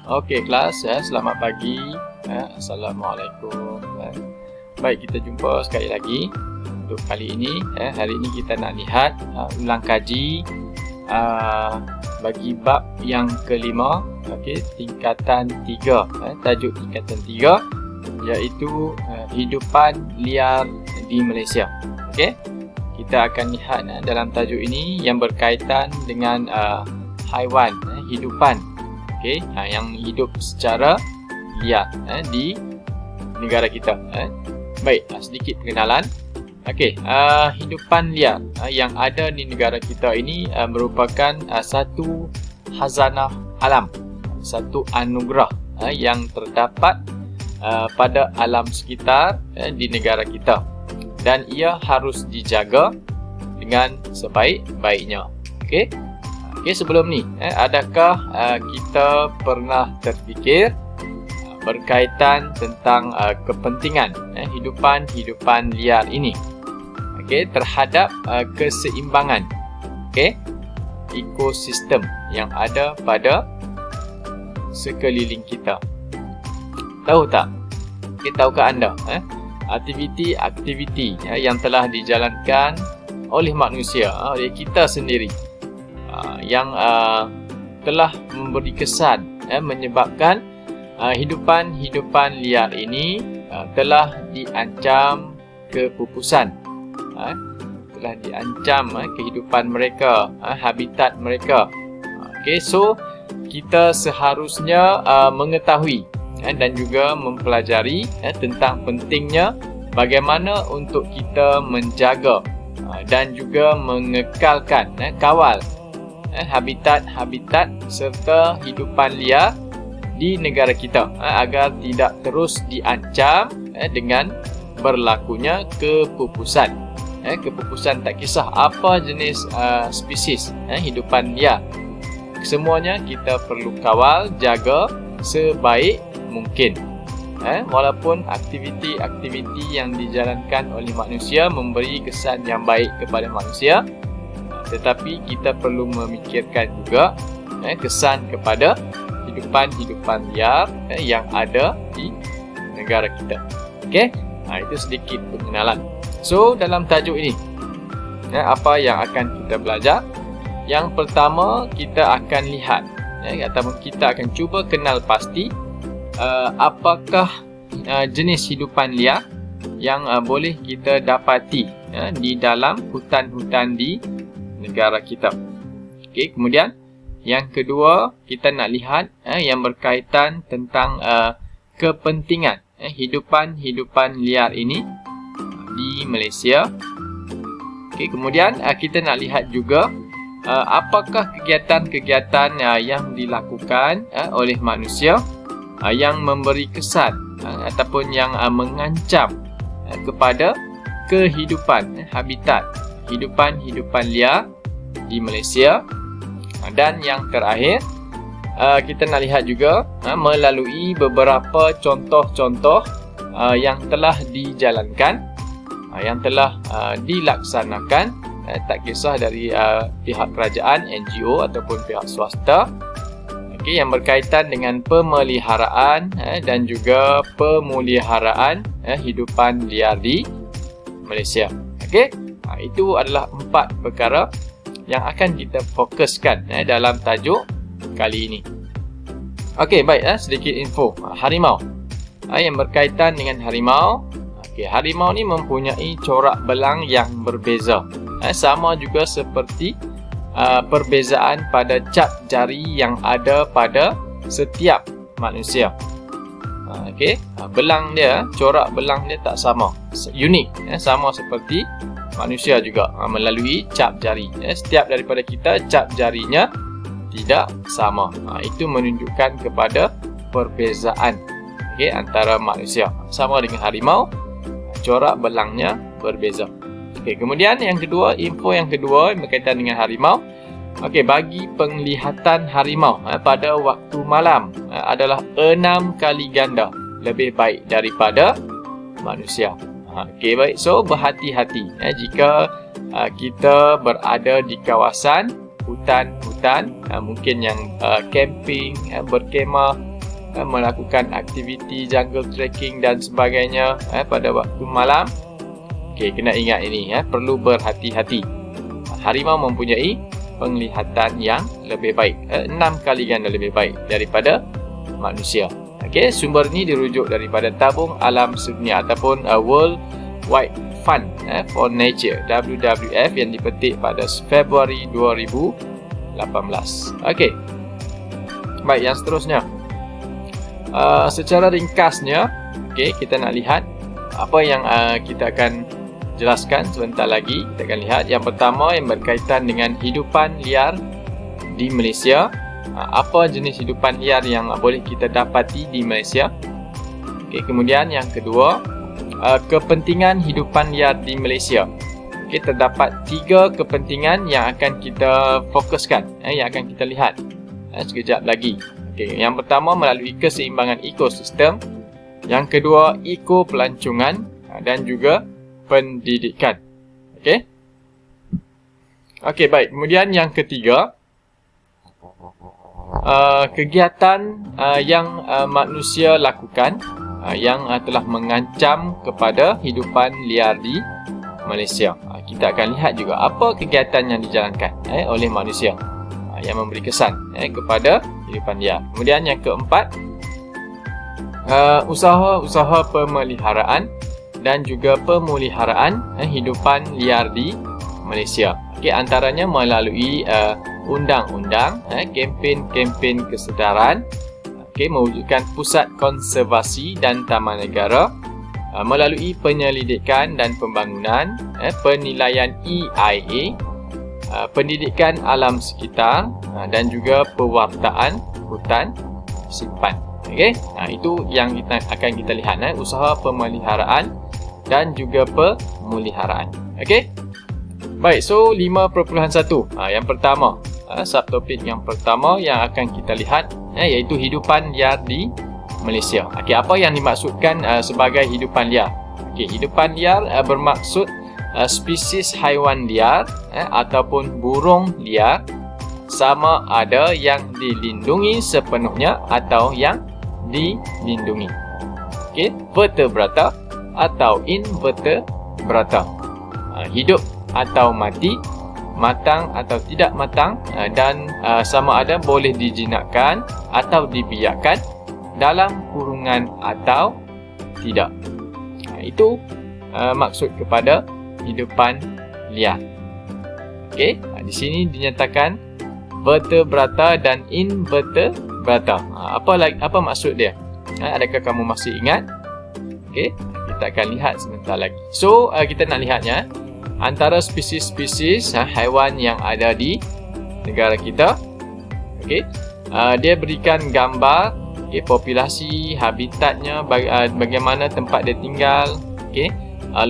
Okey kelas, selamat pagi. Assalamualaikum. Baik, kita jumpa sekali lagi untuk kali ini. Hari ini kita nak lihat ulang kaji bagi bab yang kelima, okey, tingkatan 3. Tajuk tingkatan 3 iaitu hidupan liar di Malaysia. Okey. Kita akan lihat dalam tajuk ini yang berkaitan dengan haiwan, hidupan, okey, yang hidup secara liar di negara kita. Baik, sedikit perkenalan. Okey, hidupan liar yang ada di negara kita ini merupakan satu khazanah alam, satu anugerah yang terdapat pada alam sekitar di negara kita, dan ia harus dijaga dengan sebaik-baiknya. Okey. Okey, sebelum ni adakah kita pernah terfikir berkaitan tentang kepentingan hidupan liar ini, okey, terhadap keseimbangan, okey, ekosistem yang ada pada sekeliling kita? Tahu tak? Okay, tahukah anda aktiviti-aktiviti yang telah dijalankan oleh manusia, oleh kita sendiri, yang telah memberi kesan menyebabkan hidupan liar ini telah diancam kepupusan, telah diancam kehidupan mereka, habitat mereka. Okay, so kita seharusnya mengetahui dan juga mempelajari tentang pentingnya bagaimana untuk kita menjaga dan juga mengekalkan, kawal habitat-habitat serta hidupan liar di negara kita agar tidak terus diancam dengan berlakunya kepupusan. Kepupusan tak kisah apa jenis spesies hidupan liar. Semuanya kita perlu kawal, jaga sebaik mungkin. Walaupun aktiviti-aktiviti yang dijalankan oleh manusia memberi kesan yang baik kepada manusia, tetapi kita perlu memikirkan juga kesan kepada hidupan liar yang ada di negara kita. Okey, itu sedikit pengenalan. So dalam tajuk ini apa yang akan kita belajar? Yang pertama, kita akan lihat ataupun kita akan cuba kenal pasti apakah jenis hidupan liar yang boleh kita dapati di dalam hutan-hutan di negara kita. Okey, kemudian yang kedua, kita nak lihat yang berkaitan tentang kepentingan hidupan liar ini di Malaysia. Okey, kemudian kita nak lihat juga apakah kegiatan-kegiatan yang dilakukan oleh manusia yang memberi kesan ataupun yang mengancam kepada kehidupan habitat hidupan liar di Malaysia. Dan yang terakhir, kita nak lihat juga melalui beberapa contoh-contoh yang telah dijalankan, yang telah dilaksanakan, tak kisah dari pihak kerajaan, NGO ataupun pihak swasta, yang berkaitan dengan pemeliharaan dan juga pemuliharaan hidupan liar di Malaysia. Okey, itu adalah 4 perkara yang akan kita fokuskan dalam tajuk kali ini. Okey, baik, sedikit info harimau. Yang berkaitan dengan harimau. Okey, harimau ni mempunyai corak belang yang berbeza. Sama juga seperti perbezaan pada cap jari yang ada pada setiap manusia. Okey, belang dia, corak belang dia tak sama, unik, sama seperti manusia juga melalui cap jari. Setiap daripada kita cap jarinya tidak sama. Itu menunjukkan kepada perbezaan antara manusia. Sama dengan harimau, corak belangnya berbeza. Kemudian yang kedua, info yang kedua berkaitan dengan harimau. Bagi penglihatan harimau pada waktu malam adalah 6 kali ganda lebih baik daripada manusia. Baik, so berhati-hati jika kita berada di kawasan hutan-hutan, mungkin yang camping, berkemah melakukan aktiviti jungle trekking dan sebagainya pada waktu malam. Okey, kena ingat ini perlu berhati-hati. Harimau mempunyai penglihatan yang lebih baik, 6 kali ganda lebih baik daripada manusia. Okey, sumber ni dirujuk daripada Tabung Alam Sedunia ataupun World Wide Fund for Nature, WWF, yang dipetik pada Februari 2018. Okey. Baik, yang seterusnya. Secara ringkasnya, okey, kita nak lihat apa yang kita akan jelaskan sebentar lagi. Kita akan lihat yang pertama yang berkaitan dengan hidupan liar di Malaysia. Apa jenis hidupan liar yang boleh kita dapati di Malaysia. Okey, kemudian yang kedua, kepentingan hidupan liar di Malaysia. Okey, terdapat 3 kepentingan yang akan kita fokuskan, yang akan kita lihat sekejap lagi. Okey, yang pertama melalui keseimbangan ekosistem, yang kedua ekopelancongan dan juga pendidikan. Okey. Okey, baik. Kemudian yang ketiga, kegiatan yang manusia lakukan yang telah mengancam kepada hidupan liar di Malaysia. Kita akan lihat juga apa kegiatan yang dijalankan oleh manusia yang memberi kesan kepada hidupan liar. Kemudian yang keempat, usaha-usaha pemeliharaan dan juga pemuliharaan hidupan liar di Malaysia. Okey, antaranya melalui undang-undang, kempen-kempen kesedaran, mewujudkan pusat konservasi dan taman negara, melalui penyelidikan dan pembangunan, penilaian EIA, pendidikan alam sekitar dan juga pewartaan hutan simpan. Okey, itu yang akan kita lihat, usaha pemeliharaan dan juga pemuliharaan. Okey. Baik, so 5.1. Yang pertama, subtopik yang pertama yang akan kita lihat iaitu hidupan liar di Malaysia. Okey, apa yang dimaksudkan sebagai hidupan liar? Okey, hidupan liar bermaksud spesies haiwan liar ataupun burung liar, sama ada yang dilindungi sepenuhnya atau yang dilindungi. Okey, vertebrata atau invertebrata. Hidup atau mati, matang atau tidak matang, dan sama ada boleh dijinakkan atau dibiarkan dalam kurungan atau tidak. Itu maksud kepada hidupan liar. Okey, di sini dinyatakan vertebrata dan invertebrata. Apa maksud dia? Adakah kamu masih ingat? Okey, kita akan lihat sebentar lagi. So, kita nak lihatnya antara spesies-spesies haiwan yang ada di negara kita. Okey, dia berikan gambar populasi, habitatnya, bagaimana tempat dia tinggal,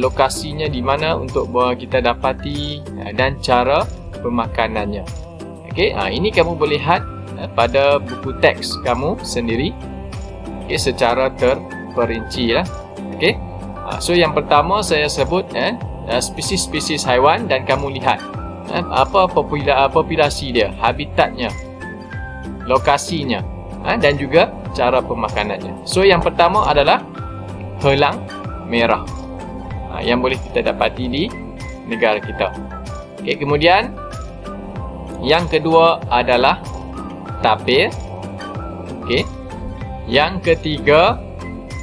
lokasinya di mana untuk kita dapati, dan cara pemakanannya. Okey, ini kamu boleh lihat pada buku teks kamu sendiri, secara terperinci lah. Okey, so yang pertama saya sebut spesies-spesies haiwan, dan kamu lihat apa populasi dia, habitatnya, lokasinya, dan juga cara pemakanannya. So yang pertama adalah helang merah, yang boleh kita dapati di negara kita. Okey, kemudian yang kedua adalah tapir. Okey, yang ketiga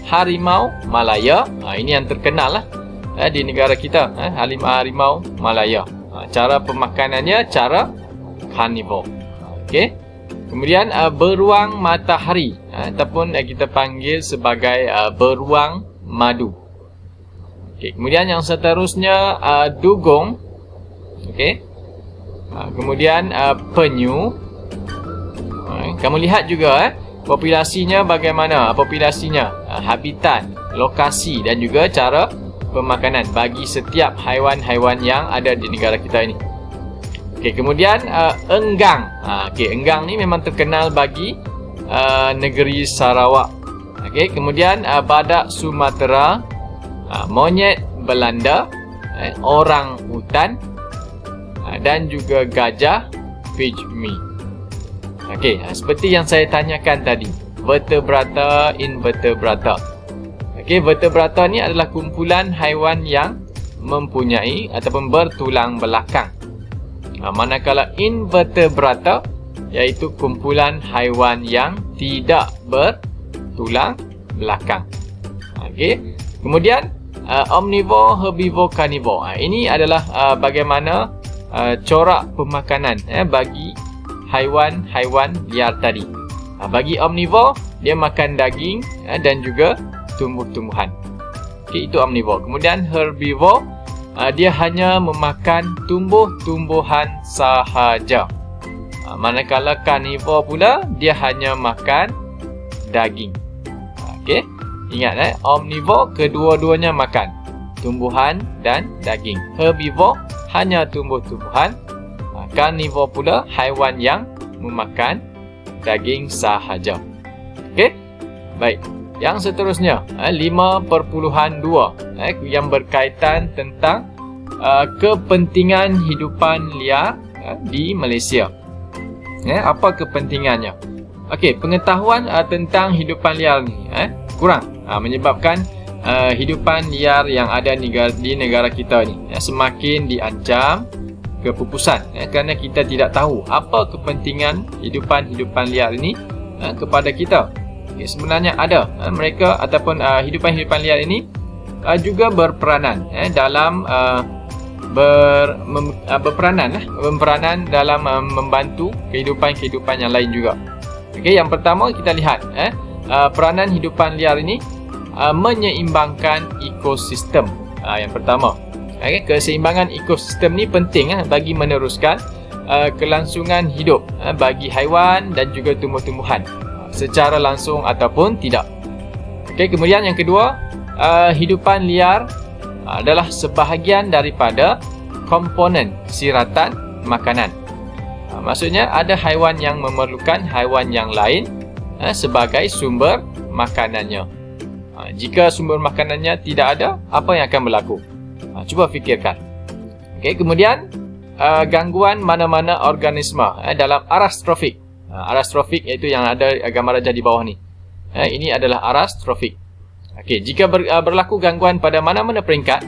harimau Malaya. Ini yang terkenal lah di negara kita, harimau Malaya. Cara pemakanannya cara carnivore. Okey, kemudian beruang matahari, ataupun kita panggil sebagai beruang madu. Okey, kemudian yang seterusnya dugong. Okey, kemudian penyu. Kamu lihat juga populasinya bagaimana, habitat, lokasi dan juga cara pemakanan bagi setiap haiwan-haiwan yang ada di negara kita ini. Okey, kemudian enggang. Okey, enggang ni memang terkenal bagi negeri Sarawak. Okey, kemudian badak Sumatera, monyet Belanda, orang hutan, dan juga gajah pygmy. Okey, seperti yang saya tanyakan tadi, vertebrata, invertebrata. Okey, vertebrata ni adalah kumpulan haiwan yang mempunyai ataupun bertulang belakang. Manakala invertebrata iaitu kumpulan haiwan yang tidak bertulang belakang. Okey. Kemudian omnivore, herbivore, carnivore. Ini adalah bagaimana corak pemakanan bagi haiwan-haiwan liar tadi. Bagi omnivore, dia makan daging dan juga tumbuh-tumbuhan. Okey, itu omnivore. Kemudian herbivore, dia hanya memakan tumbuh-tumbuhan sahaja. Manakala carnivore pula, dia hanya makan daging. Okey. Ingat omnivore kedua-duanya makan tumbuhan dan daging. Herbivore hanya tumbuh-tumbuhan. Carnivore pula haiwan yang memakan daging sahaja. Okey. Baik. Yang seterusnya 5.2 yang berkaitan tentang kepentingan hidupan liar di Malaysia. Apa kepentingannya? Okey, pengetahuan tentang hidupan liar ni kurang, menyebabkan hidupan liar yang ada di negara kita ni semakin diancam kepupusan kerana kita tidak tahu apa kepentingan hidupan liar ini kepada kita. Okay, sebenarnya ada mereka ataupun hidupan liar ini juga berperanan dalam berperanan dalam membantu kehidupan yang lain juga. Okey, yang pertama kita lihat peranan hidupan liar ini menyeimbangkan ekosistem. Yang pertama, keseimbangan ekosistem ni penting bagi meneruskan kelangsungan hidup bagi haiwan dan juga tumbuh-tumbuhan secara langsung ataupun tidak. Okey, kemudian yang kedua, hidupan liar adalah sebahagian daripada komponen siratan makanan. Maksudnya ada haiwan yang memerlukan haiwan yang lain sebagai sumber makanannya. Jika sumber makanannya tidak ada, apa yang akan berlaku? Cuba fikirkan. Okey, kemudian gangguan mana-mana organisme dalam aras trofik. Aras trofik iaitu yang ada gambar rajah di bawah ni. Ini adalah aras trofik. Okey, jika berlaku gangguan pada mana-mana peringkat,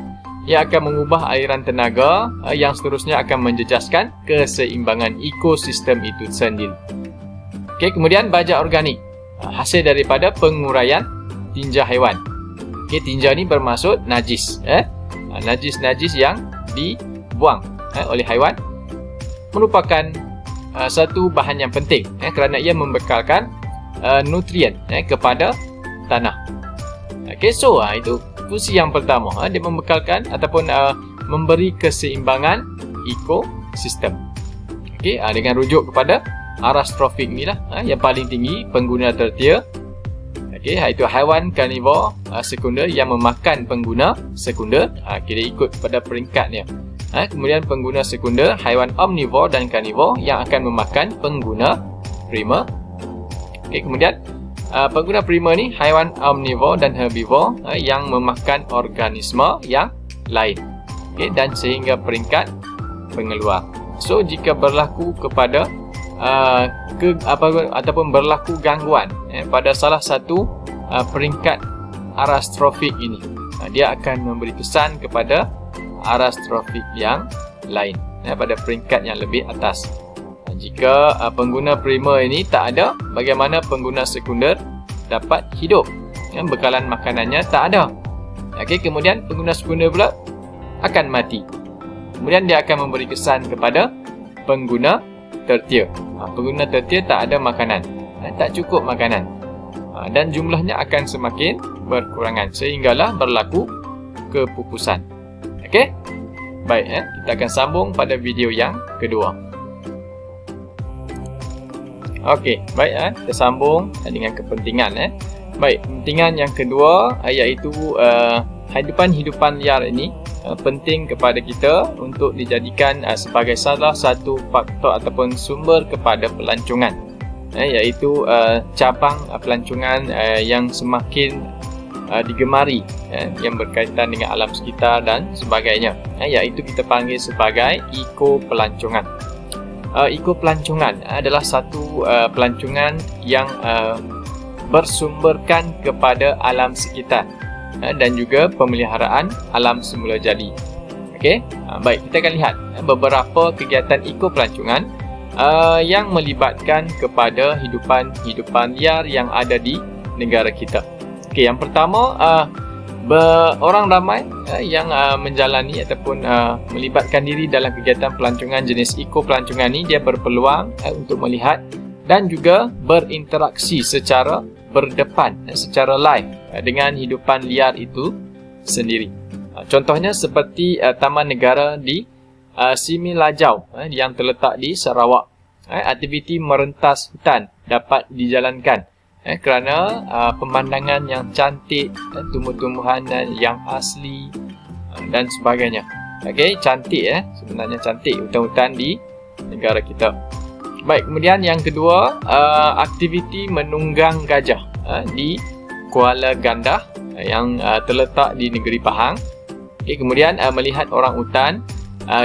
ia akan mengubah aliran tenaga yang seterusnya akan menjejaskan keseimbangan ekosistem itu sendiri. Okey, kemudian baja organik, hasil daripada penguraian tinja haiwan. Okey, tinja ni bermaksud najis. Najis-najis yang dibuang oleh haiwan merupakan satu bahan yang penting kerana ia membekalkan nutrien kepada tanah. Okey, so itu fungsi yang pertama, dia membekalkan ataupun memberi keseimbangan ekosistem. Okey, dengan rujuk kepada aras trofik ni lah yang paling tinggi pengguna tertia. Okey, iaitu haiwan karnivor sekunder yang memakan pengguna sekunder. Kita ikut pada peringkatnya. Kemudian pengguna sekunder haiwan omnivor dan karnivor yang akan memakan pengguna primer. Okey, kemudian pengguna primer ni haiwan omnivor dan herbivor yang memakan organisme yang lain. Okey, dan sehingga peringkat pengeluar. So jika berlaku kepada ataupun berlaku gangguan pada salah satu peringkat aras trofik ini, dia akan memberi kesan kepada aras trofik yang lain pada peringkat yang lebih atas. Jika pengguna primer ini tak ada, bagaimana pengguna sekunder dapat hidup? Bekalan makanannya tak ada. Okey, kemudian pengguna sekunder pula akan mati. Kemudian dia akan memberi kesan kepada pengguna tertia. Pengguna tertia tak ada makanan, tak cukup makanan, dan jumlahnya akan semakin berkurangan sehinggalah berlaku kepupusan. Okey, baik, kita akan sambung pada video yang kedua. Okey, baik, kita sambung dengan kepentingan. Baik, kepentingan yang kedua iaitu hidupan liar ini penting kepada kita untuk dijadikan sebagai salah satu faktor ataupun sumber kepada pelancongan, iaitu cabang pelancongan yang semakin digemari, yang berkaitan dengan alam sekitar dan sebagainya, iaitu kita panggil sebagai ekopelancongan. Ekopelancongan adalah satu pelancongan yang bersumberkan kepada alam sekitar dan juga pemeliharaan alam semula jadi. Okey, baik, kita akan lihat beberapa kegiatan ekopelancongan yang melibatkan kepada hidupan liar yang ada di negara kita. Okey, yang pertama, orang ramai yang menjalani ataupun melibatkan diri dalam kegiatan pelancongan jenis ekopelancongan ni, dia berpeluang untuk melihat dan juga berinteraksi secara berdepan, secara live dengan hidupan liar itu sendiri. Contohnya seperti Taman Negara di Similajau yang terletak di Sarawak. Aktiviti merentas hutan dapat dijalankan kerana pemandangan yang cantik, tumbuh-tumbuhan yang asli dan sebagainya. Okey, cantik sebenarnya cantik hutan-hutan di negara kita. Baik, kemudian yang kedua, aktiviti menunggang gajah di Kuala Gandah yang terletak di negeri Pahang. Okay, kemudian melihat orang utan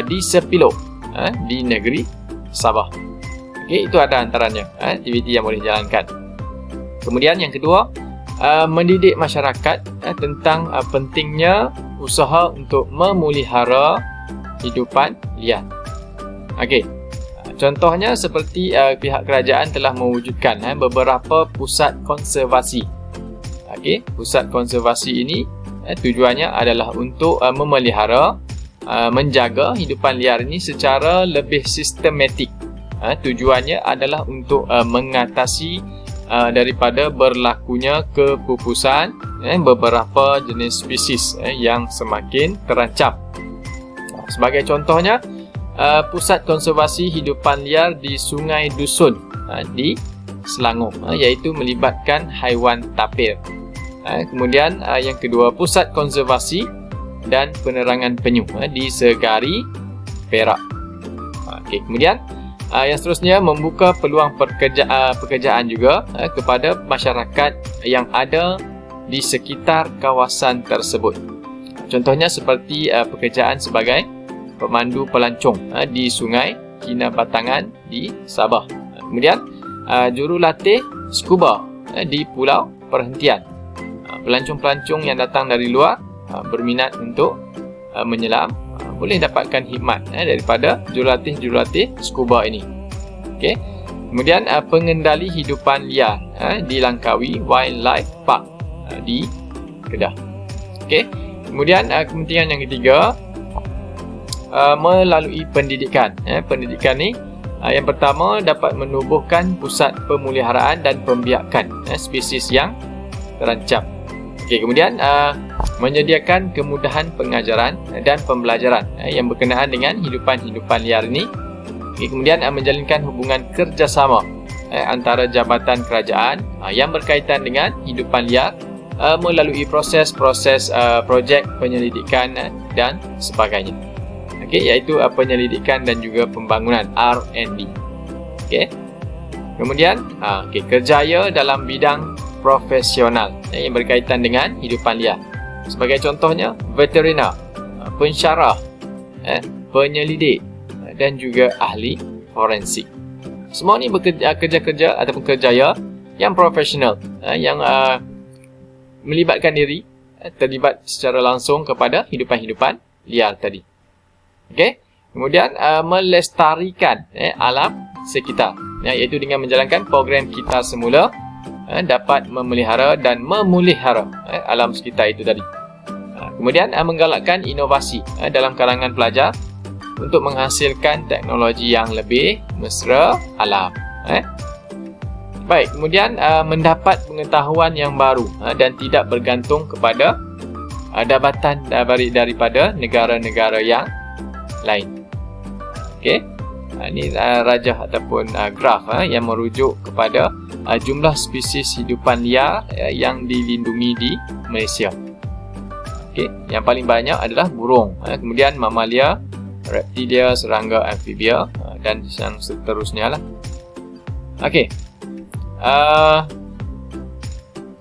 di Sepilok di negeri Sabah. Okay, itu ada antaranya aktiviti yang boleh dijalankan. Kemudian yang kedua, mendidik masyarakat tentang pentingnya usaha untuk memelihara hidupan liar. Okey. Contohnya seperti pihak kerajaan telah mewujudkan beberapa pusat konservasi. Okey, pusat konservasi ini tujuannya adalah untuk memelihara, menjaga hidupan liar ini secara lebih sistematik. Tujuannya adalah untuk mengatasi daripada berlakunya kepupusan beberapa jenis spesies yang semakin terancam. Sebagai contohnya, pusat konservasi hidupan liar di Sungai Dusun di Selangor, iaitu melibatkan haiwan tapir. Kemudian yang kedua, pusat konservasi dan penerangan penyu di Segari, Perak. Okey, kemudian yang seterusnya, membuka peluang pekerjaan juga kepada masyarakat yang ada di sekitar kawasan tersebut. Contohnya seperti pekerjaan sebagai pemandu pelancong di Sungai Kinabatangan di Sabah. Kemudian jurulatih scuba di Pulau Perhentian. Pelancong-pelancong yang datang dari luar berminat untuk menyelam boleh dapatkan khidmat daripada jurulatih scuba ini. Okey. Kemudian pengendali hidupan liar di Langkawi Wildlife Park di Kedah. Okey. Kemudian kepentingan yang ketiga, melalui pendidikan. Pendidikan ni yang pertama dapat menubuhkan pusat pemeliharaan dan pembiakan spesies yang terancam. Okey, kemudian menyediakan kemudahan pengajaran dan pembelajaran yang berkenaan dengan hidupan liar ini. Okey, kemudian menjalinkan hubungan kerjasama antara jabatan kerajaan yang berkaitan dengan hidupan liar melalui proses-proses projek penyelidikan dan sebagainya. Okey, iaitu penyelidikan dan juga pembangunan R&D. Okey. Kemudian kerjaya dalam bidang profesional yang berkaitan dengan hidupan liar. Sebagai contohnya, veteriner, pensyarah, penyelidik dan juga ahli forensik. Semua ni kerja-kerja ataupun kerjaya yang profesional yang melibatkan diri, terlibat secara langsung kepada hidupan liar tadi. Okey. Kemudian melestarikan alam sekitar, iaitu dengan menjalankan program Kita Semula dapat memelihara dan memulihara alam sekitar itu tadi. Kemudian menggalakkan inovasi dalam kalangan pelajar untuk menghasilkan teknologi yang lebih mesra alam. Baik, kemudian mendapat pengetahuan yang baru dan tidak bergantung kepada dapatan daripada negara-negara yang lain. Okey. Ini rajah ataupun graf yang merujuk kepada jumlah spesies hidupan liar yang dilindungi di Malaysia. Okey, yang paling banyak adalah burung, kemudian mamalia, reptilia, serangga, amfibia dan yang seterusnya lah. Okey.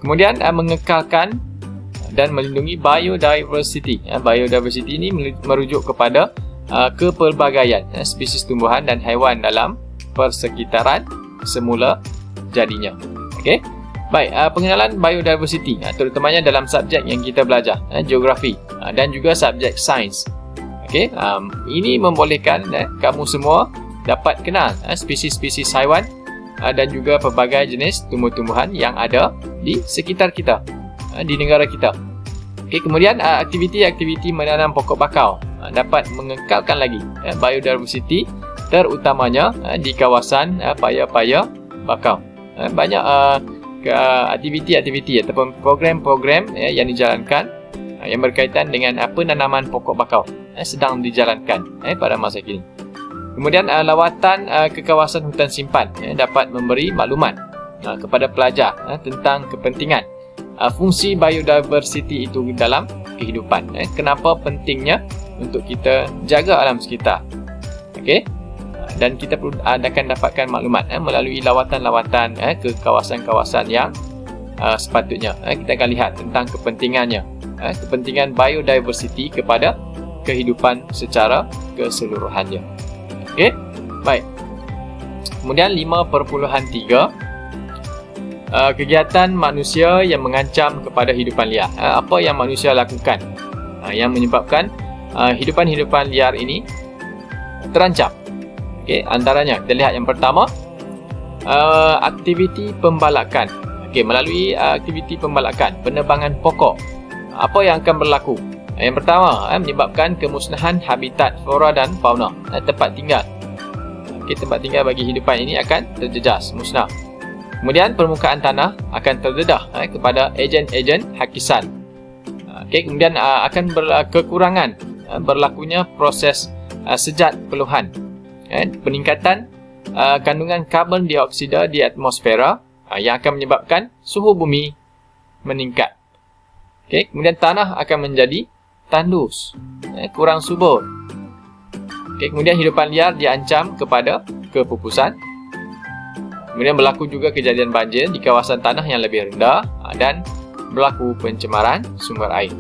Kemudian mengekalkan dan melindungi biodiversity. Biodiversity ini merujuk kepada kepelbagaian spesies tumbuhan dan haiwan dalam persekitaran semula jadinya. Okey. Baik, pengenalan biodiversity, terutamanya dalam subjek yang kita belajar, geografi dan juga subjek sains. Okey, ini membolehkan kamu semua dapat kenal spesies-spesies haiwan dan juga pelbagai jenis tumbuh-tumbuhan yang ada di sekitar kita, di negara kita. Okey, kemudian aktiviti-aktiviti menanam pokok bakau dapat mengekalkan lagi biodiversity, terutamanya di kawasan paya-paya bakau. Banyak aktiviti-aktiviti ataupun program-program yang dijalankan yang berkaitan dengan penanaman pokok bakau sedang dijalankan pada masa kini. Kemudian lawatan ke kawasan hutan simpan dapat memberi maklumat kepada pelajar tentang kepentingan fungsi biodiversity itu dalam kehidupan. Kenapa pentingnya untuk kita jaga alam sekitar. Okey. Dan kita perlu akan dapatkan maklumat melalui lawatan-lawatan ke kawasan-kawasan yang sepatutnya. Kita akan lihat tentang kepentingannya, kepentingan biodiversity kepada kehidupan secara keseluruhannya. Okey, baik. Kemudian 5.3, kegiatan manusia yang mengancam kepada hidupan liar. Apa yang manusia lakukan yang menyebabkan hidupan-hidupan liar ini terancam? Okey, antaranya kita lihat yang pertama, aktiviti pembalakan. Okey, melalui aktiviti pembalakan, penebangan pokok, apa yang akan berlaku? Yang pertama, menyebabkan kemusnahan habitat flora dan fauna, tempat tinggal. Okey, tempat tinggal bagi hidupan ini akan terjejas, musnah. Kemudian permukaan tanah akan terdedah kepada ejen-ejen hakisan. Okey, kemudian akan kekurangan berlakunya proses sejat peluhan. Peningkatan kandungan karbon dioksida di atmosfera yang akan menyebabkan suhu bumi meningkat. Okey, kemudian tanah akan menjadi tandus, kurang subur. Okey, kemudian hidupan liar diancam kepada kepupusan. Kemudian berlaku juga kejadian banjir di kawasan tanah yang lebih rendah dan berlaku pencemaran sumber air.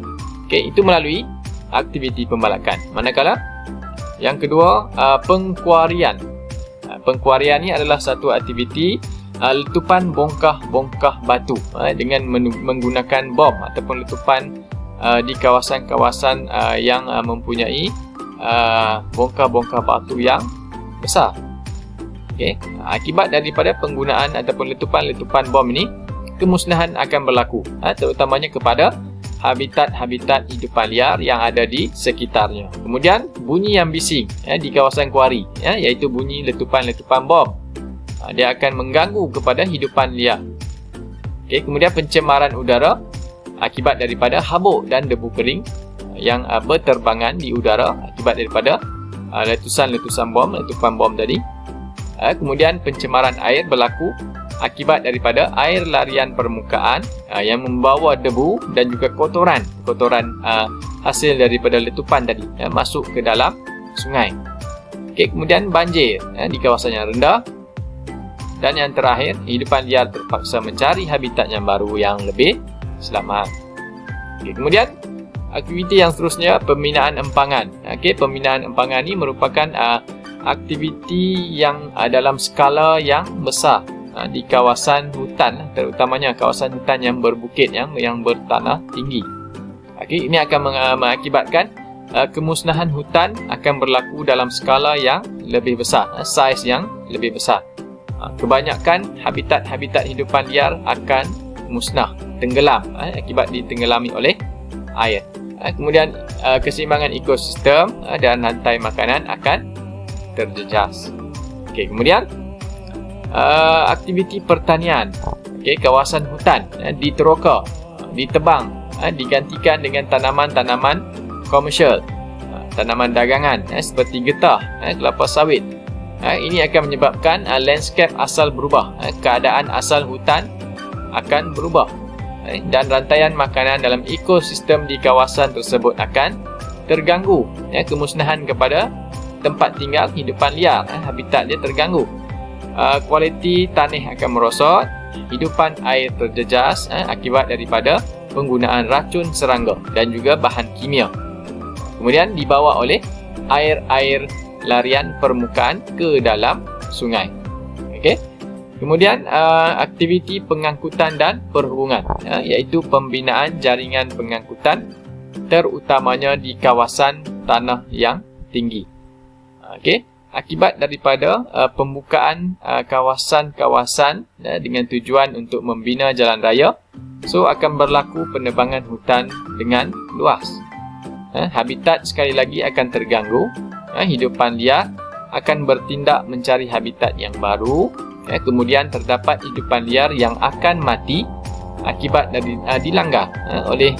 Okey, itu melalui aktiviti pembalakan. Manakala yang kedua, pengkuarian. Pengkuarian ini adalah satu aktiviti letupan bongkah-bongkah batu dengan menggunakan bom ataupun letupan di kawasan-kawasan yang mempunyai bongkah-bongkah batu yang besar. Okey, akibat daripada penggunaan ataupun letupan-letupan bom ini, kemusnahan akan berlaku, terutamanya kepada habitat-habitat hidupan liar yang ada di sekitarnya. Kemudian bunyi yang bising di kawasan kuari, iaitu bunyi letupan-letupan bom, dia akan mengganggu kepada hidupan liar. Okey, kemudian pencemaran udara akibat daripada habuk dan debu kering yang berterbangan di udara akibat daripada letusan-letusan bom, letupan bom tadi. Kemudian pencemaran air berlaku akibat daripada air larian permukaan yang membawa debu dan juga kotoran hasil daripada letupan tadi masuk ke dalam sungai. Okey, kemudian banjir di kawasan yang rendah. Dan yang terakhir, hidupan liar terpaksa mencari habitat yang baru yang lebih selamat. Okey, kemudian aktiviti yang seterusnya, pembinaan empangan. Okey, pembinaan empangan ini merupakan aktiviti yang dalam skala yang besar di kawasan hutan, terutamanya kawasan hutan yang berbukit, yang bertanah tinggi. Okey, ini akan mengakibatkan kemusnahan hutan akan berlaku dalam skala yang lebih besar, saiz yang lebih besar. Kebanyakan habitat-habitat hidupan liar akan musnah, tenggelam akibat ditenggelami oleh air. Kemudian keseimbangan ekosistem dan rantai makanan akan terjejas. Okey, kemudian aktiviti pertanian. Okey, kawasan hutan diteroka, ditebang, digantikan dengan tanaman-tanaman komersial, tanaman dagangan seperti getah, kelapa sawit. Ini akan menyebabkan landscape asal berubah, keadaan asal hutan akan berubah, dan rantaian makanan dalam ekosistem di kawasan tersebut akan terganggu. Kemusnahan kepada tempat tinggal hidupan liar, habitat dia terganggu. Kualiti tanah akan merosot, hidupan air terjejas akibat daripada penggunaan racun serangga dan juga bahan kimia. Kemudian dibawa oleh air-air larian permukaan ke dalam sungai. Okey. Kemudian aktiviti pengangkutan dan perhubungan, iaitu pembinaan jaringan pengangkutan terutamanya di kawasan tanah yang tinggi. Okey, akibat daripada pembukaan kawasan-kawasan dengan tujuan untuk membina jalan raya, so akan berlaku penebangan hutan dengan luas. Habitat sekali lagi akan terganggu. Hidupan liar akan bertindak mencari habitat yang baru. Kemudian terdapat hidupan liar yang akan mati akibat dilanggar oleh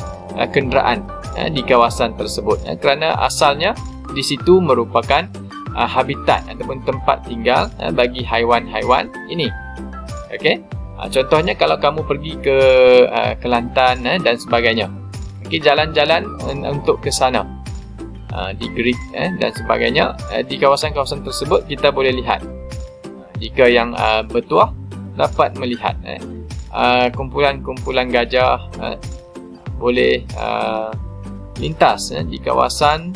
kenderaan di kawasan tersebut, kerana asalnya di situ merupakan habitat ataupun tempat tinggal bagi haiwan-haiwan ini. Okey, contohnya kalau kamu pergi ke Kelantan dan sebagainya, jalan-jalan untuk ke sana di Greek dan sebagainya, di kawasan-kawasan tersebut kita boleh lihat. Jika yang bertuah dapat melihat kumpulan-kumpulan gajah boleh lintas di kawasan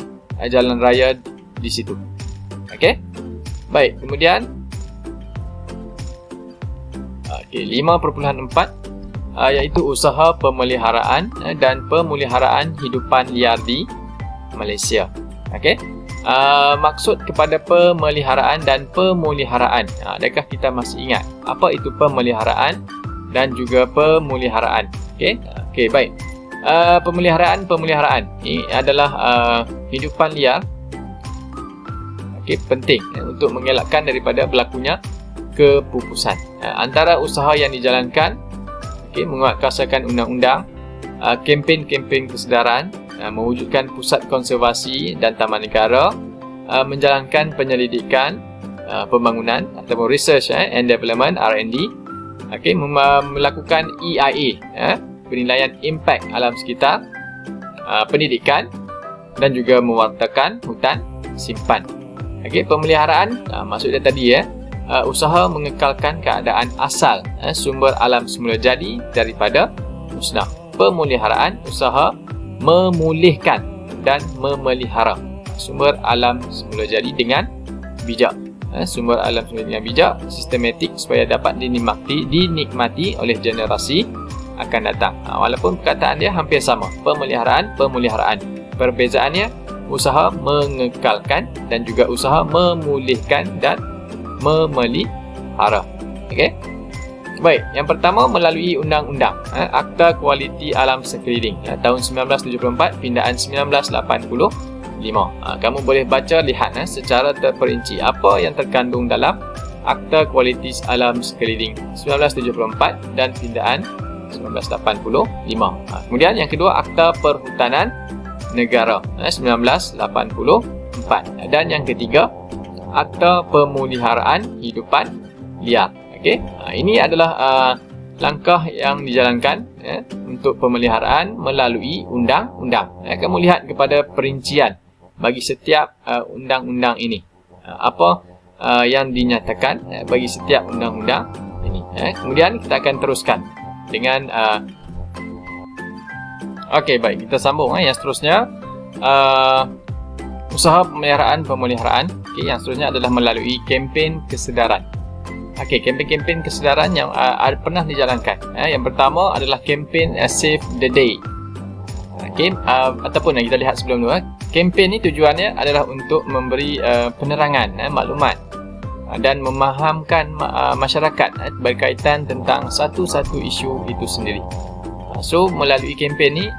jalan raya di situ. Okey, baik. Kemudian 5.4 iaitu usaha pemeliharaan dan pemeliharaan hidupan liar di Malaysia. Okey. Maksud kepada pemeliharaan dan pemuliharaan, adakah kita masih ingat apa itu pemeliharaan dan juga pemuliharaan? Okey, baik. Pemeliharaan ini adalah hidupan liar. Okey, penting untuk mengelakkan daripada berlakunya kepupusan. Antara usaha yang dijalankan, menguatkuasakan undang-undang, kempen-kempen kesedaran, mewujudkan pusat konservasi dan taman negara, menjalankan penyelidikan pembangunan ataupun research and development R&D, melakukan EIA, penilaian impak alam sekitar, pendidikan dan juga mewartakan hutan simpan. Pemeliharaan, maksudnya tadi usaha mengekalkan keadaan asal sumber alam semula jadi daripada musnah. Pemeliharaan, usaha memulihkan dan memelihara sumber alam semula jadi dengan bijak. Sumber alam semula dengan bijak, sistematik supaya dapat dinikmati oleh generasi akan datang. Walaupun perkataan dia hampir sama, pemeliharaan, pemuliharaan. Perbezaannya usaha mengekalkan dan juga usaha memulihkan dan memelihara. Okey. Baik, yang pertama melalui undang-undang Akta Kualiti Alam Sekeliling tahun 1974 pindaan 1985. Kamu boleh baca, lihat secara terperinci apa yang terkandung dalam Akta Kualiti Alam Sekeliling 1974 dan pindaan 1985. Kemudian yang kedua Akta Perhutanan Negara 1984 dan yang ketiga Akta Pemeliharaan Hidupan Liar. Okey, ini adalah langkah yang dijalankan untuk pemeliharaan melalui undang-undang. Kamu lihat kepada perincian bagi setiap undang-undang ini. Apa yang dinyatakan bagi setiap undang-undang ini. Kemudian kita akan teruskan dengan okey, baik, kita sambung yang seterusnya. Usaha pemeliharaan, yang seterusnya adalah melalui kempen kesedaran. Kempen-kempen kesedaran yang pernah dijalankan. Yang pertama adalah kempen Save the Day. Ataupun yang kita lihat sebelum tu, kempen ni tujuannya adalah untuk memberi penerangan, maklumat dan memahamkan masyarakat berkaitan tentang satu-satu isu itu sendiri. So, melalui kempen ni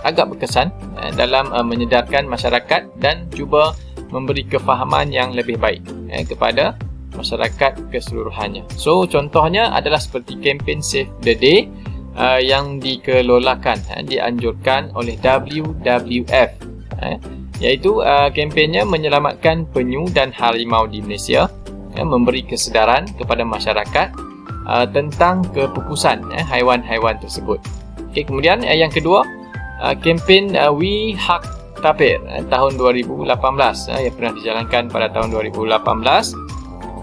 agak berkesan dalam menyedarkan masyarakat dan cuba memberi kefahaman yang lebih baik kepada masyarakat keseluruhannya. So, contohnya adalah seperti kempen Save the Day yang dikelolakan, dianjurkan oleh WWF, iaitu kempennya menyelamatkan penyu dan harimau di Malaysia, memberi kesedaran kepada masyarakat tentang kepupusan haiwan-haiwan tersebut. Kemudian yang kedua, kempen We Hak Tapir tahun 2018 yang pernah dijalankan pada tahun 2018.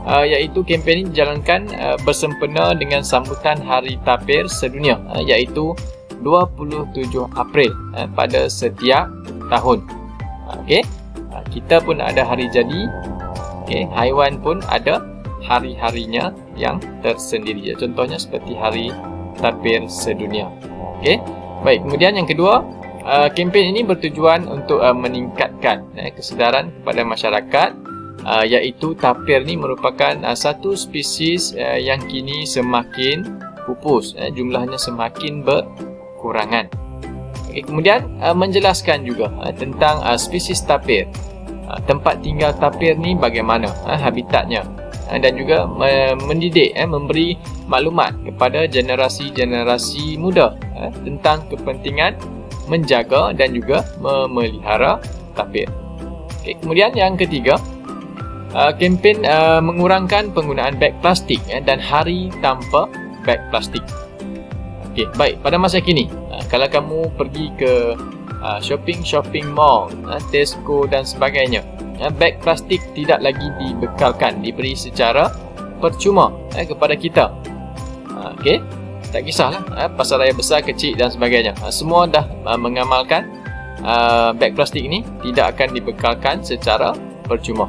Iaitu kempen ini dijalankan bersempena dengan sambutan Hari Tapir Sedunia, iaitu 27 April pada setiap tahun. Kita pun ada hari jadi, haiwan pun ada hari-harinya yang tersendiri. Contohnya seperti Hari Tapir Sedunia. Okey. Baik, kemudian yang kedua, kempen ini bertujuan untuk meningkatkan kesedaran kepada masyarakat, iaitu tapir ni merupakan satu spesies yang kini semakin pupus, jumlahnya semakin berkurangan. Okay, kemudian menjelaskan juga tentang spesies tapir, tempat tinggal tapir ni bagaimana, habitatnya, dan juga mendidik, memberi maklumat kepada generasi-generasi muda tentang kepentingan menjaga dan juga memelihara tapir. Okay, kemudian yang ketiga, kempen mengurangkan penggunaan beg plastik dan hari tanpa beg plastik. Okey, baik, pada masa kini, kalau kamu pergi ke shopping mall, Tesco dan sebagainya, beg plastik tidak lagi dibekalkan, diberi secara percuma kepada kita. Okey, tak kisahlah pasar raya besar, kecil dan sebagainya, semua dah mengamalkan beg plastik ini tidak akan dibekalkan secara percuma.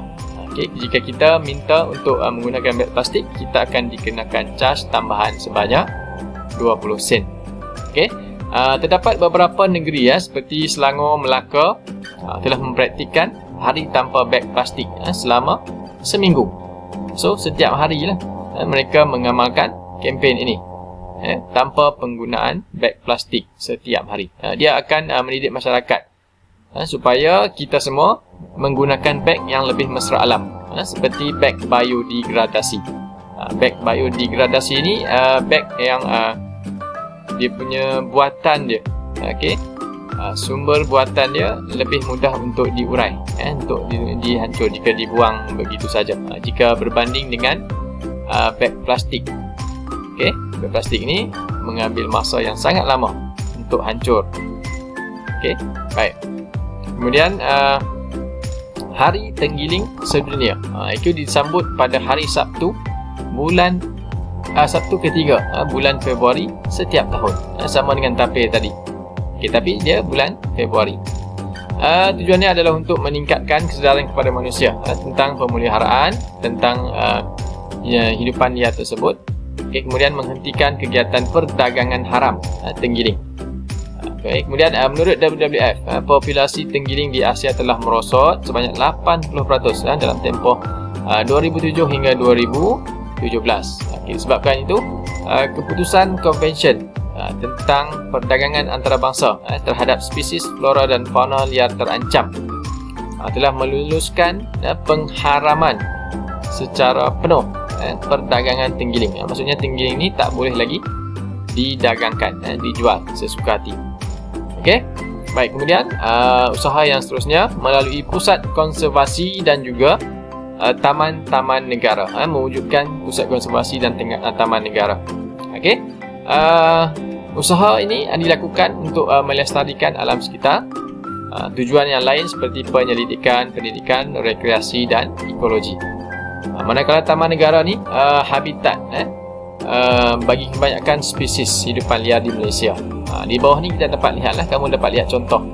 Okay, jika kita minta untuk menggunakan beg plastik, kita akan dikenakan caj tambahan sebanyak 20 sen. Okay. Terdapat beberapa negeri seperti Selangor, Melaka telah mempraktikkan hari tanpa beg plastik selama seminggu. So, setiap hari lah mereka mengamalkan kempen ini, tanpa penggunaan beg plastik setiap hari. Dia akan mendidik masyarakat supaya kita semua menggunakan beg yang lebih mesra alam, seperti beg biodegradasi. Beg biodegradasi ini beg yang dia punya buatan dia, okey, sumber buatan dia lebih mudah untuk diurai, untuk dihancur jika dibuang begitu saja, jika berbanding dengan beg plastik. Okey, beg plastik ini mengambil masa yang sangat lama untuk hancur. Okey, baik. Kemudian Hari Tenggiling Sedunia, itu disambut pada hari Sabtu Sabtu ketiga bulan Februari setiap tahun, sama dengan tapir tadi. Okay, tapi dia bulan Februari. Tujuannya adalah untuk meningkatkan kesedaran kepada manusia tentang pemeliharaan, tentang hidupan liar tersebut. Okay, kemudian menghentikan kegiatan perdagangan haram tenggiling. Okay, kemudian menurut WWF, populasi tenggiling di Asia telah merosot sebanyak 80% dalam tempoh 2007 hingga 2017. Okay, sebabkan itu, keputusan Convention tentang perdagangan antarabangsa terhadap spesies flora dan fauna liar terancam telah meluluskan pengharaman secara penuh perdagangan tenggiling. Maksudnya tenggiling ini tak boleh lagi didagangkan, dijual sesuka hati. Okey, baik. Kemudian usaha yang seterusnya melalui pusat konservasi dan juga taman-taman negara, mewujudkan pusat konservasi dan taman negara. Okey, usaha ini dilakukan untuk melestarikan alam sekitar. Tujuan yang lain seperti penyelidikan, pendidikan, rekreasi dan ekologi. Manakala taman negara ni habitat bagi kebanyakan spesies hidupan liar di Malaysia. Di bawah ni kita dapat lihatlah, kamu dapat lihat contoh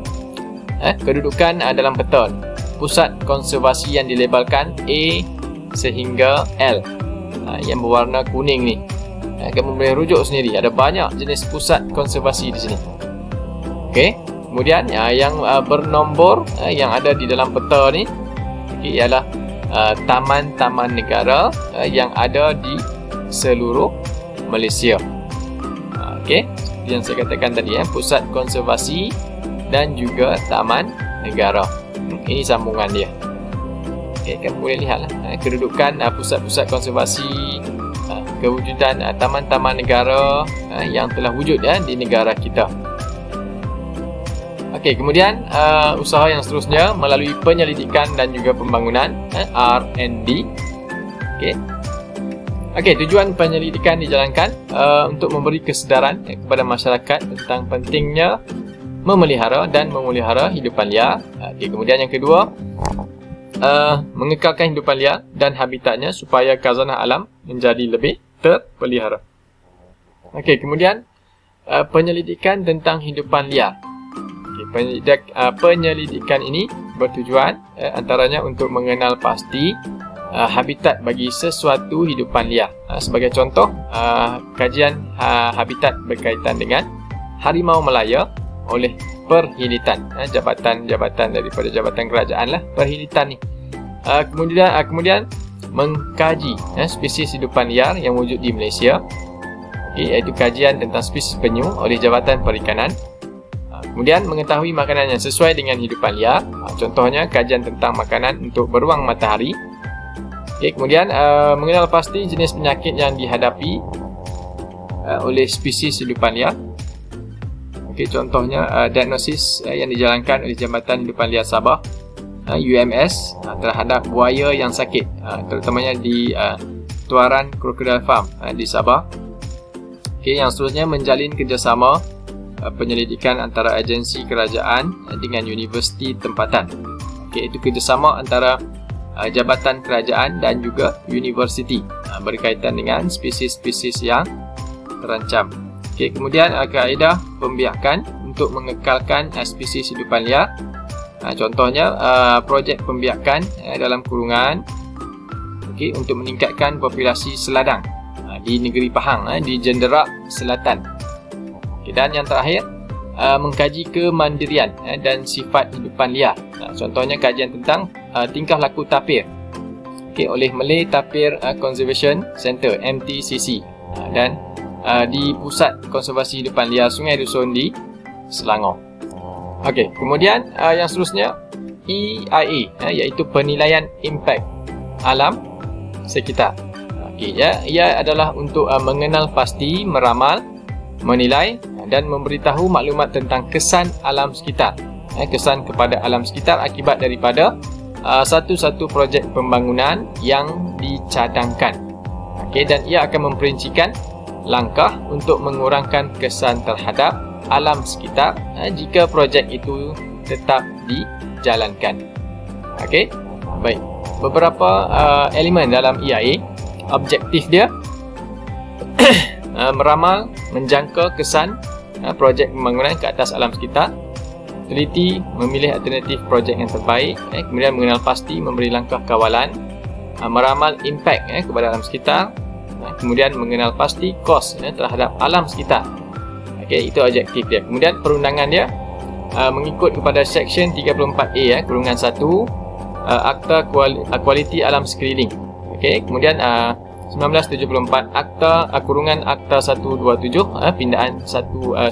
kedudukan dalam peta. Pusat konservasi yang dilabelkan A sehingga L, yang berwarna kuning ni, kamu boleh rujuk sendiri. Ada banyak jenis pusat konservasi di sini. Okey, kemudian yang bernombor yang ada di dalam peta ni, ialah taman-taman negara yang ada di seluruh Malaysia. Okey, yang saya katakan tadi, pusat konservasi dan juga taman negara. Ini sambungan dia. Okey, kamu boleh lihatlah kedudukan pusat-pusat konservasi, kewujudan taman-taman negara yang telah wujud di negara kita. Okey, kemudian usaha yang seterusnya melalui penyelidikan dan juga pembangunan, R&D. Okey. Okey, tujuan penyelidikan dijalankan untuk memberi kesedaran kepada masyarakat tentang pentingnya memelihara dan memelihara hidupan liar. Okey, kemudian yang kedua, mengekalkan hidupan liar dan habitatnya supaya khazanah alam menjadi lebih terpelihara. Okey, kemudian penyelidikan tentang hidupan liar. Okey, penyelidikan ini bertujuan antaranya untuk mengenal pasti habitat bagi sesuatu hidupan liar. Sebagai contoh, kajian habitat berkaitan dengan harimau Malaya oleh Perhilitan, jabatan daripada Jabatan Kerajaan lah, Perhilitan ni. Kemudian mengkaji spesies hidupan liar yang wujud di Malaysia, iaitu kajian tentang spesies penyu oleh Jabatan Perikanan. Kemudian mengetahui makanan yang sesuai dengan hidupan liar, contohnya kajian tentang makanan untuk beruang matahari. Kemudian mengenal pasti jenis penyakit yang dihadapi oleh spesies hidupan liar. Contohnya diagnosis yang dijalankan oleh Jabatan Hidupan Liar Sabah, UMS, terhadap buaya yang sakit, terutamanya di Tuaran Crocodile Farm di Sabah. Yang seterusnya menjalin kerjasama penyelidikan antara agensi kerajaan dengan universiti tempatan. Itu kerjasama antara jabatan kerajaan dan juga universiti berkaitan dengan spesies-spesies yang terancam. Kemudian kaedah pembiakan untuk mengekalkan spesies hidupan liar. Contohnya projek pembiakan dalam kurungan untuk meningkatkan populasi seladang di negeri Pahang, di Jenderak Selatan. Dan yang terakhir, mengkaji kemandirian dan sifat hidupan liar. Contohnya kajian tentang tingkah laku tapir oleh Malay Tapir Conservation Centre, MTCC, dan di Pusat Konservasi Hidupan Liar Sungai Dusun di Selangor. Kemudian yang seterusnya, EIA, iaitu penilaian impak alam sekitar. Ia adalah untuk mengenal pasti, meramal, menilai dan memberitahu maklumat tentang kesan alam sekitar, kesan kepada alam sekitar akibat daripada satu-satu projek pembangunan yang dicadangkan. Dan ia akan memperincikan langkah untuk mengurangkan kesan terhadap alam sekitar jika projek itu tetap dijalankan. Baik. Beberapa elemen dalam EIA. Objektif dia meramal, menjangka kesan projek pembangunan ke atas alam sekitar, teliti memilih alternatif projek yang terbaik, kemudian mengenal pasti, memberi langkah kawalan, meramal impak kepada alam sekitar, kemudian mengenal pasti kos terhadap alam sekitar. Itu objektif dia. Kemudian perundangan dia mengikut kepada Seksyen 34A kurungan 1 Akta Kualiti Alam Sekeliling. Kemudian 1974 Akta kurungan Akta 127 pindaan 1985.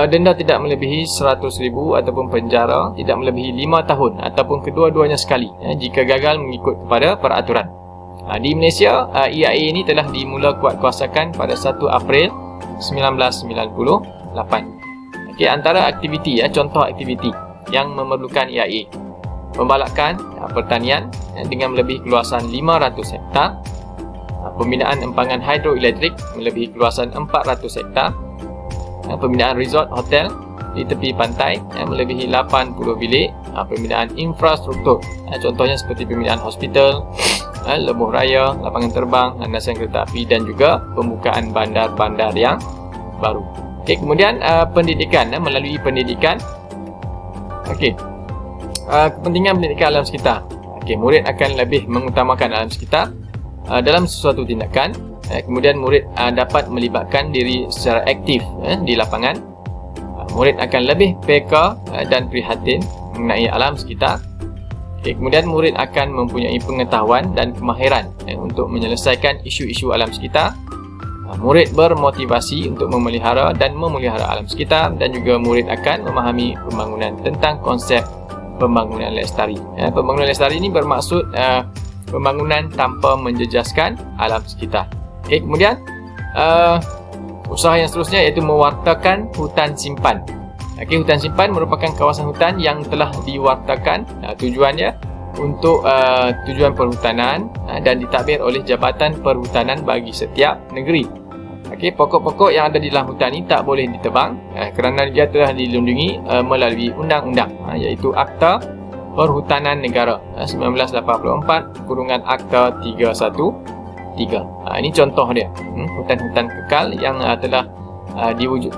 Denda tidak melebihi RM100,000 ataupun penjara tidak melebihi 5 tahun ataupun kedua-duanya sekali jika gagal mengikut kepada peraturan. Di Malaysia, EIA ini telah dimula kuatkuasakan pada 1 April 1998. Antara aktiviti, contoh aktiviti yang memerlukan EIA: pembalakan pertanian dengan melebihi keluasan 500 hektar, pembinaan empangan hidroelektrik melebihi keluasan 400 hektar, pembinaan resort hotel di tepi pantai melebihi 80 bilik, pembinaan infrastruktur, contohnya seperti pembinaan hospital, lebuh raya, lapangan terbang, landasan kereta api dan juga pembukaan bandar-bandar yang baru. Kemudian pendidikan, melalui pendidikan. Kepentingan pendidikan alam sekitar. Murid akan lebih mengutamakan alam sekitar dalam sesuatu tindakan. Kemudian murid dapat melibatkan diri secara aktif di lapangan. Murid akan lebih peka dan prihatin mengenai alam sekitar. Kemudian murid akan mempunyai pengetahuan dan kemahiran untuk menyelesaikan isu-isu alam sekitar. Murid bermotivasi untuk memelihara dan memelihara alam sekitar, dan juga murid akan memahami pembangunan tentang konsep pembangunan lestari. Pembangunan lestari ini bermaksud pembangunan tanpa menjejaskan alam sekitar. Kemudian usaha yang seterusnya iaitu mewartakan hutan simpan. Hutan simpan merupakan kawasan hutan yang telah diwartakan, tujuannya untuk tujuan perhutanan dan ditadbir oleh Jabatan Perhutanan bagi setiap negeri. Pokok-pokok yang ada di dalam hutan ini tak boleh ditebang kerana dia telah dilindungi melalui undang-undang, iaitu Akta Perhutanan Negara 1984 kurungan Akta 313. Ini contoh dia, hutan-hutan kekal yang telah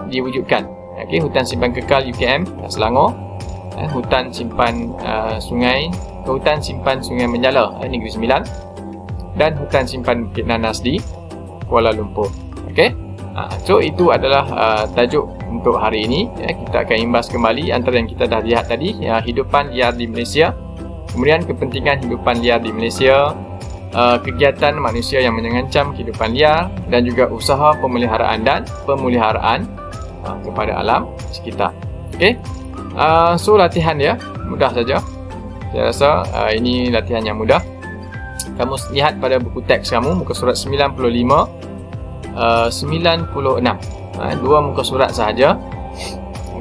diwujudkan. Hutan simpan kekal UKM Selangor, hutan simpan sungai Hutan Simpan Sungai Menjala Negeri Sembilan, dan Hutan Simpan Bukit Nanas di Kuala Lumpur. Okey. So itu adalah tajuk untuk hari ini. Kita akan imbas kembali antara yang kita dah lihat tadi, hidupan liar di Malaysia, kemudian kepentingan hidupan liar di Malaysia, kegiatan manusia yang mengancam kehidupan liar, dan juga usaha pemeliharaan dan pemeliharaan kepada alam sekitar. Okey. So latihan dia mudah saja. Saya rasa ini latihan yang mudah. Kamu lihat pada buku teks kamu, muka surat 95, 96, dua muka surat sahaja.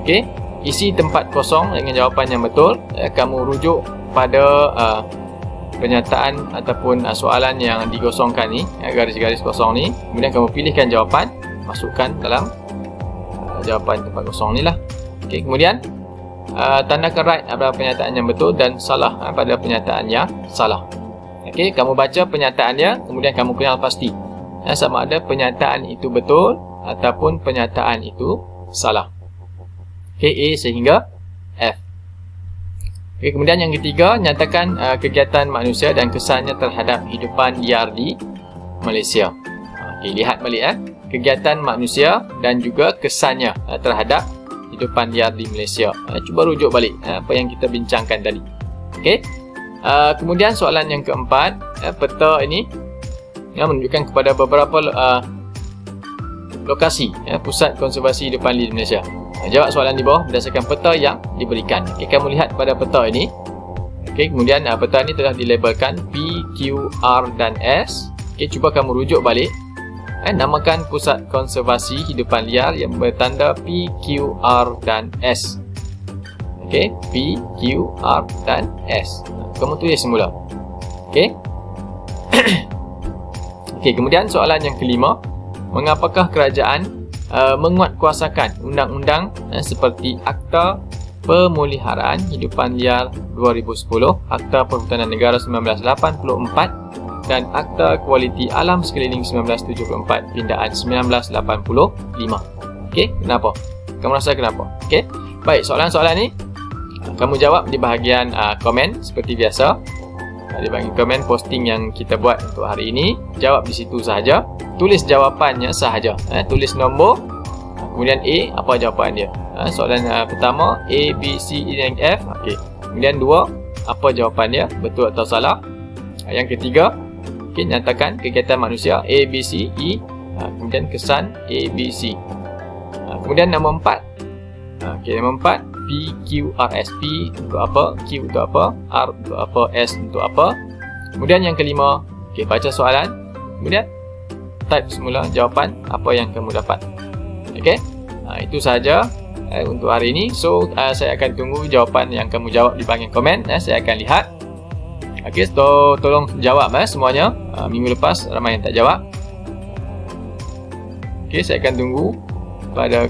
Okey, isi tempat kosong dengan jawapan yang betul. Kamu rujuk pada pernyataan ataupun soalan yang digosongkan ni, garis-garis kosong ni. Kemudian kamu pilihkan jawapan, masukkan dalam jawapan tempat kosong ni lah. Okey, kemudian tandakan right pada pernyataan yang betul dan salah pada pernyataan yang salah. Okey, kamu baca pernyataannya, kemudian kamu kenal pasti sama ada pernyataan itu betul ataupun pernyataan itu salah. Okey, A sehingga F. Okey, kemudian yang ketiga, nyatakan kegiatan manusia dan kesannya terhadap hidupan liar di Malaysia. Okey, lihat balik kegiatan manusia dan juga kesannya terhadap hidupan liar di Malaysia. Cuba rujuk balik apa yang kita bincangkan tadi. Okey. Kemudian soalan yang keempat, peta ini menunjukkan kepada beberapa lokasi pusat konservasi hidupan liar di Malaysia. Jawab soalan di bawah berdasarkan peta yang diberikan. Okey, kamu lihat pada peta ini. Okey, kemudian peta ini telah dilabelkan P, Q, R dan S. Okey, cuba kamu rujuk balik. Namakan pusat konservasi hidupan liar yang bertanda P, Q, R dan S. Okey, P, Q, R dan S. Kamu tulis semula. Okey. Okey, kemudian soalan yang kelima, mengapakah kerajaan menguatkuasakan undang-undang seperti Akta Pemeliharaan Hidupan Liar 2010, Akta Perhutanan Negara 1984 dan Akta Kualiti Alam Sekeliling 1974 pindaan 1985. Okey, kenapa? Kamu rasa kenapa? Okey. Baik, soalan-soalan ni kamu jawab di bahagian komen seperti biasa. Di bahagian komen posting yang kita buat untuk hari ini, jawab di situ sahaja. Tulis jawapannya sahaja. Tulis nombor, kemudian A, apa jawapan dia. Soalan pertama, A, B, C, E dan F. Okey. Kemudian 2, apa jawapan dia, betul atau salah. Yang ketiga, okey, nyatakan kegiatan manusia A, B, C, E. Kemudian kesan A, B, C. Kemudian nombor 4. Okey, nombor 4, P, Q, R, S. P untuk apa, Q untuk apa, R untuk apa, S untuk apa. Kemudian yang kelima, okey, baca soalan, kemudian type semula jawapan apa yang kamu dapat. Okey, itu sahaja untuk hari ini. So saya akan tunggu jawapan yang kamu jawab di bahagian komen. Saya akan lihat. Okey, so tolong jawab semuanya. Minggu lepas ramai yang tak jawab. Okey, saya akan tunggu pada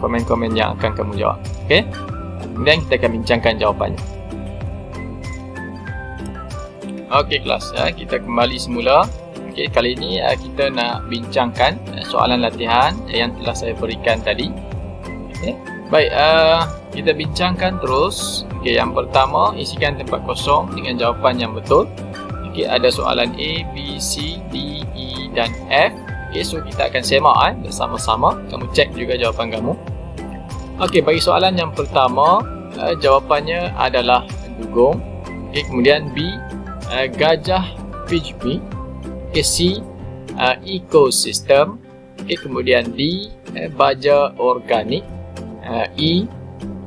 komen-komen yang akan kamu jawab. Okey, kemudian kita akan bincangkan jawapannya. Okey kelas, kita kembali semula. Okey, kali ini kita nak bincangkan soalan latihan yang telah saya berikan tadi. Okey, baik, kita bincangkan terus. Okey, yang pertama, isikan tempat kosong dengan jawapan yang betul. Okey, ada soalan A, B, C, D, E dan F. Okey, so kita akan semak bersama-sama. Kamu cek juga jawapan kamu. Okey, bagi soalan yang pertama, jawapannya adalah dugong. Okey, kemudian B, gajah pygmy. Okey, C, ekosistem. Okey, kemudian D, baja organik. E,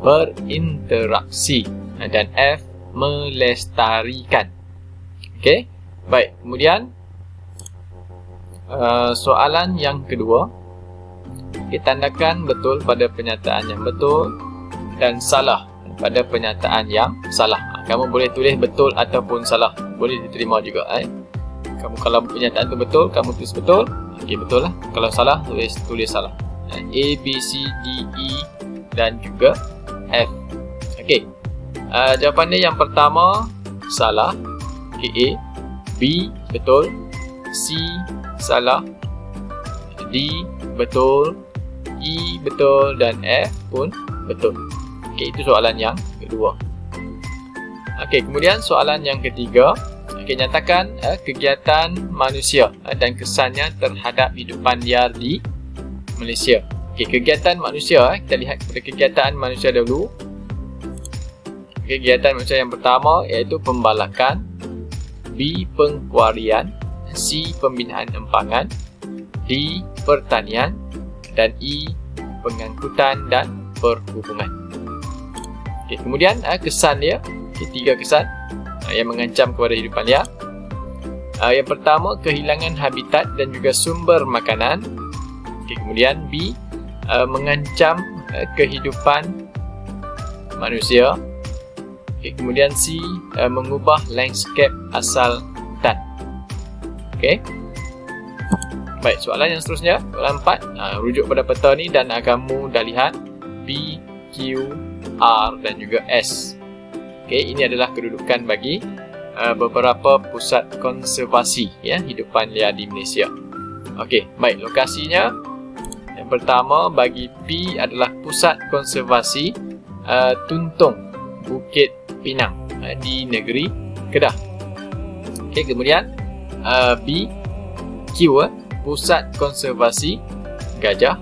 berinteraksi. Dan F, melestarikan. Okey, baik. Kemudian soalan yang kedua, kita tandakan betul pada pernyataan yang betul dan salah pada pernyataan yang salah. Kamu boleh tulis betul ataupun salah, boleh diterima juga. Kamu kalau pernyataan itu betul, kamu tulis betul. Okey, betul lah. Kalau salah, tulis salah. A, B, C, D, E dan juga F. Okey, jawapannya yang pertama salah. Okey, A, B betul, C salah, D betul, E betul dan F pun betul. Okey, itu soalan yang kedua. Okey, kemudian soalan yang ketiga. Okey, nyatakan kegiatan manusia dan kesannya terhadap hidupan liar di Malaysia. Okey, kegiatan manusia, kita lihat kepada kegiatan manusia dahulu. Kegiatan manusia yang pertama iaitu pembalakan, B. Pengkuarian, C. Pembinaan empangan, D. Pertanian, dan E. Pengangkutan dan perhubungan. Okay, kemudian kesan dia, tiga kesan yang mengancam kepada hidupan liar. Yang pertama, kehilangan habitat dan juga sumber makanan. Okay, kemudian B. Mengancam kehidupan manusia. Okay, kemudian C. Mengubah landscape asal hutan. Okay. Baik, soalan yang seterusnya, soalan 4, rujuk pada peta ni dan kamu dah lihat B, Q, R dan juga S. Okay, ini adalah kedudukan bagi beberapa pusat konservasi hidupan liar di Malaysia. Okey, baik, lokasinya yang pertama bagi P adalah pusat konservasi Tuntung Bukit Pinang di negeri Kedah. Okey, kemudian B, Q, pusat konservasi gajah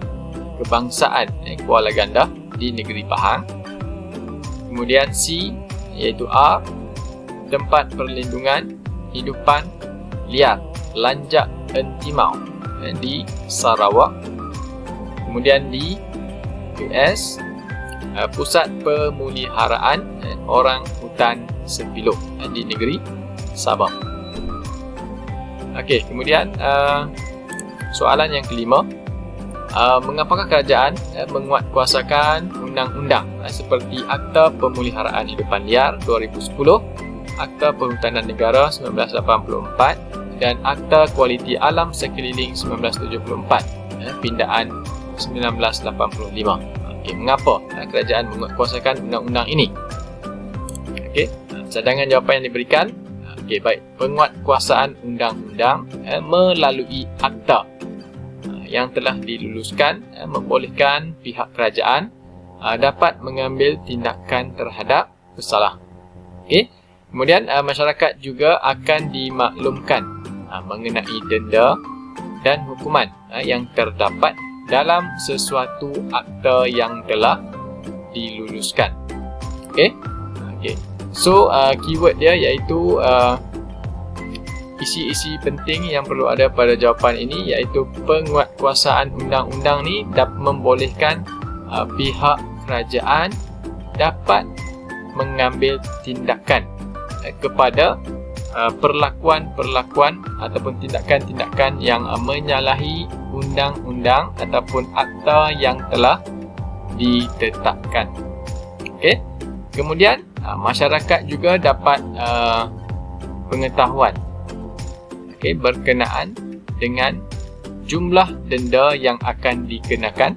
kebangsaan Kuala Gandah di negeri Pahang. Kemudian C iaitu R, tempat perlindungan hidupan liar Lanjak Entimau di Sarawak. Kemudian D iaitu S, pusat pemeliharaan orang hutan sepiluk di negeri Sabah. Okey, kemudian soalan yang kelima, mengapakah kerajaan menguatkuasakan undang-undang seperti Akta Pemeliharaan Hidupan Liar 2010, Akta Perhutanan Negara 1984 dan Akta Kualiti Alam Sekeliling 1974, pindaan 1985. Okey, mengapa kerajaan menguatkuasakan undang-undang ini? Okey, cadangan jawapan yang diberikan. Okey, baik, penguatkuasaan undang-undang melalui akta yang telah diluluskan membolehkan pihak kerajaan dapat mengambil tindakan terhadap pesalah. Okey. Kemudian masyarakat juga akan dimaklumkan mengenai denda dan hukuman yang terdapat dalam sesuatu akta yang telah diluluskan. Okey. Okey. So keyword dia iaitu isi-isi penting yang perlu ada pada jawapan ini iaitu penguatkuasaan undang-undang ni dapat membolehkan pihak kerajaan dapat mengambil tindakan kepada perlakuan-perlakuan ataupun tindakan-tindakan yang menyalahi undang-undang ataupun akta yang telah ditetapkan. Okey. Kemudian masyarakat juga dapat pengetahuan berkenaan dengan jumlah denda yang akan dikenakan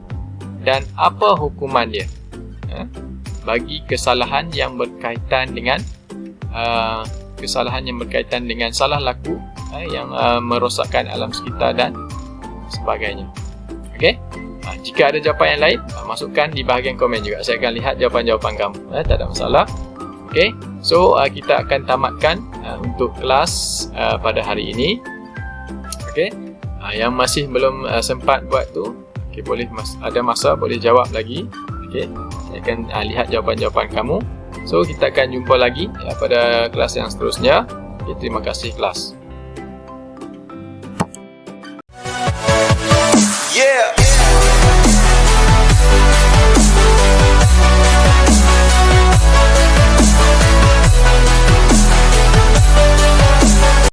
dan apa hukuman dia bagi kesalahan yang berkaitan dengan salah laku yang merosakkan alam sekitar dan sebagainya. Okey. Jika ada jawapan yang lain, masukkan di bahagian komen juga. Saya akan lihat jawapan-jawapan kamu. Tak ada masalah. Okey. So kita akan tamatkan untuk kelas pada hari ini. Okey. Yang masih belum sempat buat tu, okey, boleh ada masa boleh jawab lagi. Okey. Saya akan lihat jawapan-jawapan kamu. So kita akan jumpa lagi pada kelas yang seterusnya. Okay, terima kasih kelas. Yeah.